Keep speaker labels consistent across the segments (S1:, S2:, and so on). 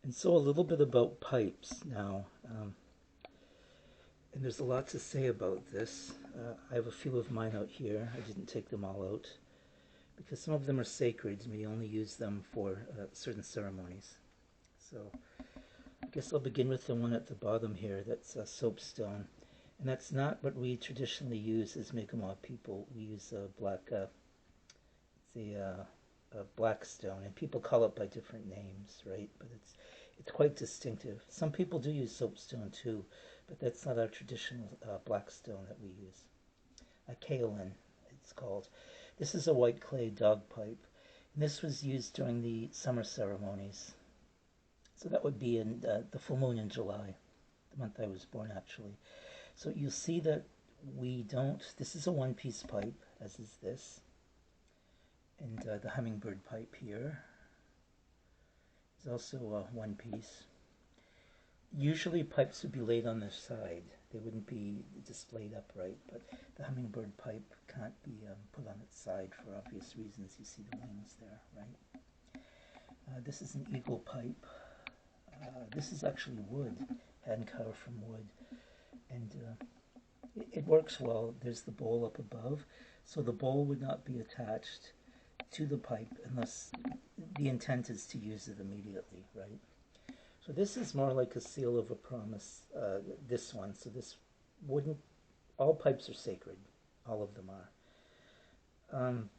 S1: And so a little bit about pipes now. And there's a lot to say about this. I have a few of mine out here. I didn't take them all out because some of them are sacred and we only use them for certain ceremonies. So I guess I'll begin with the one at the bottom here that's soapstone. And that's not what we traditionally use as Mi'kmaq people. We use black stone, and people call it by different names, right? But it's quite distinctive. Some people do use soapstone too, but that's not our traditional black stone that we use. A kaolin, it's called. This is a white clay dog pipe, and this was used during the summer ceremonies. So that would be in the full moon in July, the month I was born, actually. So you'll see that we don't. This is a one-piece pipe, as is this, and the hummingbird pipe here is also one piece. Usually pipes would be laid on their side. They wouldn't be displayed upright, but the hummingbird pipe can't be put on its side for obvious reasons. You see the wings there, right? This is an eagle pipe. This is actually wood, hand carved from wood, and it works well. There's the bowl up above, so the bowl would not be attached to the pipe unless the intent is to use it immediately, right? So this is more like a seal of a promise, this one. So this wouldn't, all pipes are sacred, all of them are.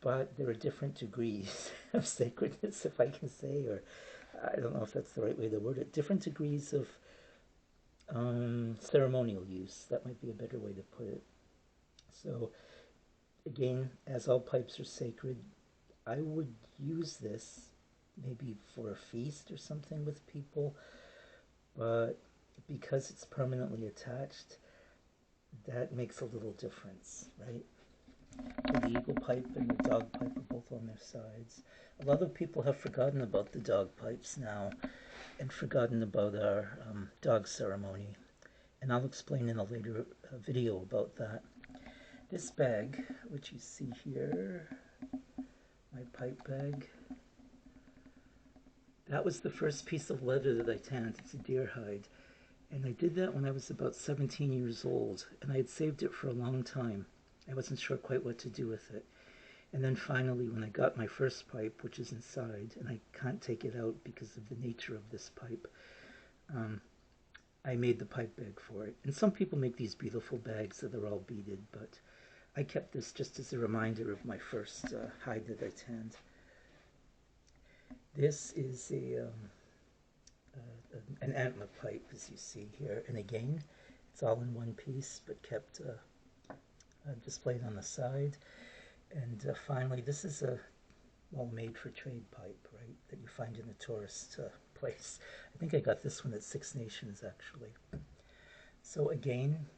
S1: But there are different degrees of sacredness, if I can say, or I don't know if that's the right way to word it, different degrees of ceremonial use. That might be a better way to put it. So again, as all pipes are sacred, I would use this maybe for a feast or something with people, but because it's permanently attached, that makes a little difference, right? The eagle pipe and the dog pipe are both on their sides. A lot of people have forgotten about the dog pipes now and forgotten about our dog ceremony, and I'll explain in a later video about that. This bag, which you see here, my pipe bag, that was the first piece of leather that I tanned. It's a deer hide. And I did that when I was about 17 years old, and I had saved it for a long time. I wasn't sure quite what to do with it. And then finally, when I got my first pipe, which is inside, and I can't take it out because of the nature of this pipe, I made the pipe bag for it. And some people make these beautiful bags that are all beaded, but I kept this just as a reminder of my first hide that I tanned. This is an antler pipe, as you see here, and again, it's all in one piece, but kept displayed on the side. And finally, this is a well-made-for-trade pipe, right, that you find in a tourist place. I think I got this one at Six Nations, actually. So again,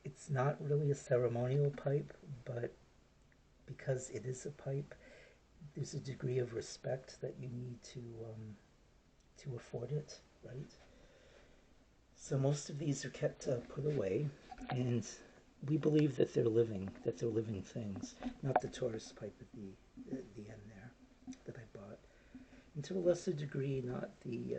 S1: it's not really a ceremonial pipe, but because it is a pipe, there's a degree of respect that you need to afford it, right? So most of these are kept put away, and we believe that they're living things, not the tourist pipe at the end there that I bought, and to a lesser degree, not the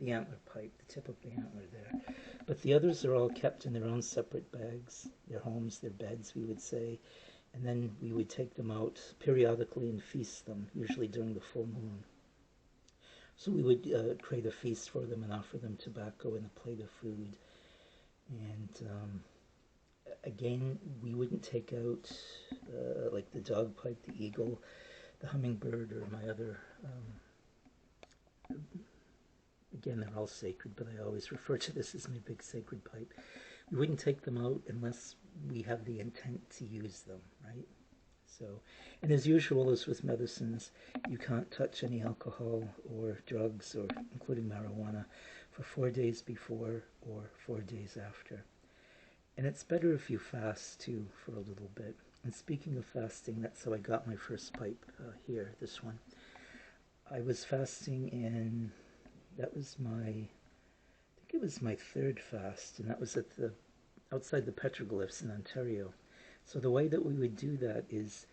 S1: antler pipe, the tip of the antler there, but the others are all kept in their own separate bags, their homes, their beds, we would say, and then we would take them out periodically and feast them, usually during the full moon. So we would create a feast for them and offer them tobacco and a plate of food. And again, we wouldn't take out like the dog pipe, the eagle, the hummingbird, or my other. Again, they're all sacred, but I always refer to this as my big sacred pipe. We wouldn't take them out unless we have the intent to use them, right? So, and as usual, as with medicines, you can't touch any alcohol or drugs, or including marijuana, for 4 days before or 4 days after. And it's better if you fast too for a little bit. And speaking of fasting, that's how I got my first pipe here, this one. I was fasting in, that was my, I think it was my third fast, and that was at the, outside the petroglyphs in Ontario. So the way that we would do that is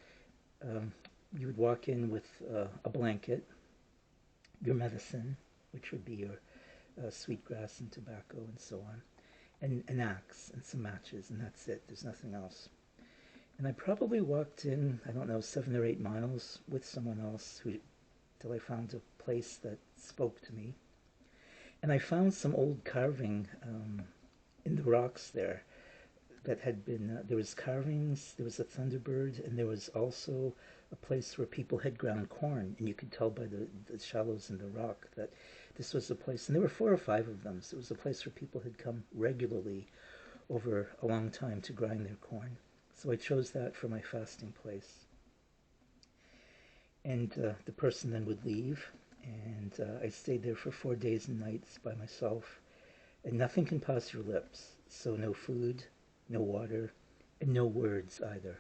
S1: you would walk in with a blanket, your medicine, which would be your sweetgrass and tobacco and so on, and an axe and some matches, and that's it. There's nothing else. And I probably walked in, I don't know, 7 or 8 miles with someone else who, till I found a place that spoke to me. And I found some old carving in the rocks there that had been, there was carvings, there was a thunderbird, and there was also a place where people had ground corn, and you could tell by the shallows in the rock that this was a place, and there were 4 or 5 of them, so it was a place where people had come regularly over a long time to grind their corn. So I chose that for my fasting place. And the person then would leave, and I stayed there for 4 days and nights by myself, and nothing can pass your lips, so no food, no water, and no words either.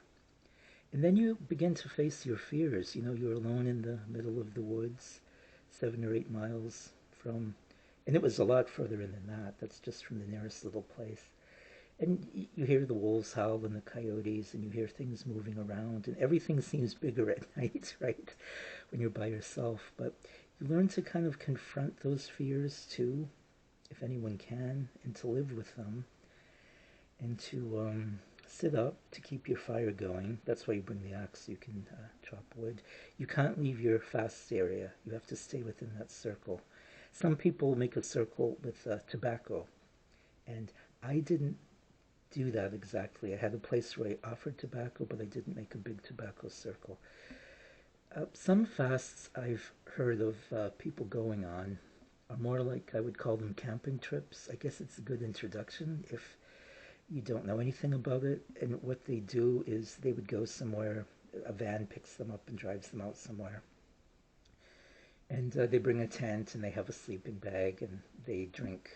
S1: And then you begin to face your fears. You know, you're alone in the middle of the woods, 7 or 8 miles from, and it was a lot further in than that. That's just from the nearest little place. And you hear the wolves howl and the coyotes, and you hear things moving around, and everything seems bigger at night, right? When you're by yourself. But you learn to kind of confront those fears too, if anyone can, and to live with them, and to sit up to keep your fire going. That's why you bring the axe, so you can chop wood. You can't leave your fast area. You have to stay within that circle. Some people make a circle with tobacco, and I didn't do that exactly. I had a place where I offered tobacco, but I didn't make a big tobacco circle. Some fasts I've heard of people going on are more like, I would call them camping trips. I guess it's a good introduction if you don't know anything about it. And what they do is they would go somewhere, a van picks them up and drives them out somewhere. And they bring a tent and they have a sleeping bag and they drink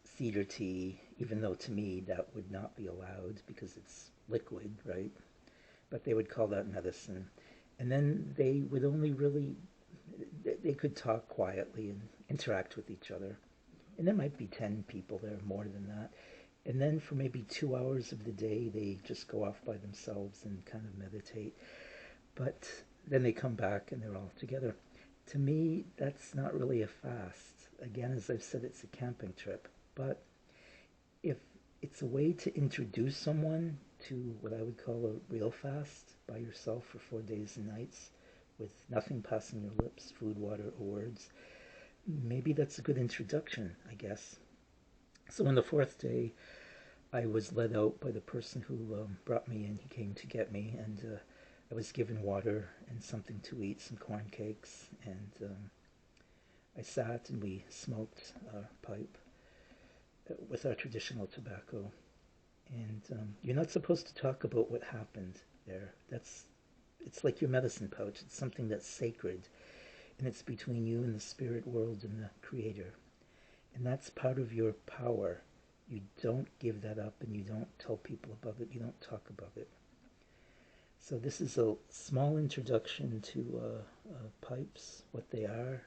S1: cedar tea, even though to me that would not be allowed because it's liquid, right? But they would call that medicine. And then they would only really, they could talk quietly and interact with each other. And there might be 10 people there, more than that. And then for maybe 2 hours of the day, they just go off by themselves and kind of meditate. But then they come back and they're all together. To me, that's not really a fast. Again, as I've said, it's a camping trip. But if it's a way to introduce someone to what I would call a real fast by yourself for 4 days and nights with nothing passing your lips, food, water, or words, maybe that's a good introduction, I guess. So on the 4th day, I was led out by the person who brought me in. He came to get me, and I was given water and something to eat, some corn cakes, and I sat and we smoked our pipe with our traditional tobacco. And you're not supposed to talk about what happened there. It's like your medicine pouch. It's something that's sacred, and it's between you and the spirit world and the Creator. And that's part of your power. You don't give that up, and you don't tell people about it. You don't talk about it. So this is a small introduction to pipes, what they are,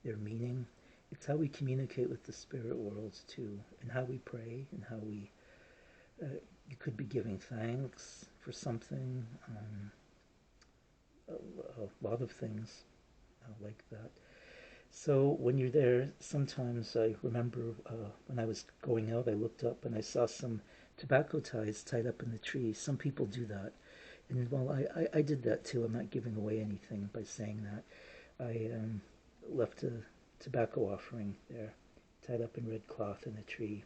S1: their meaning. It's how we communicate with the spirit world too, and how we pray, and how we, you could be giving thanks for something, a lot of things like that. So when you're there, sometimes I remember when I was going out, I looked up and I saw some tobacco ties tied up in the tree. Some people do that. And well, I did that too. I'm not giving away anything by saying that. I left a tobacco offering there, tied up in red cloth in a tree,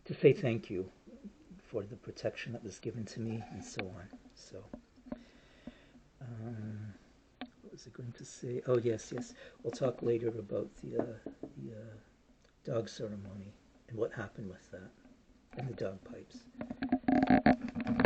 S1: to say thank you for the protection that was given to me and so on. So, what was I going to say? Oh, yes. We'll talk later about the dog ceremony and what happened with that and the dog pipes.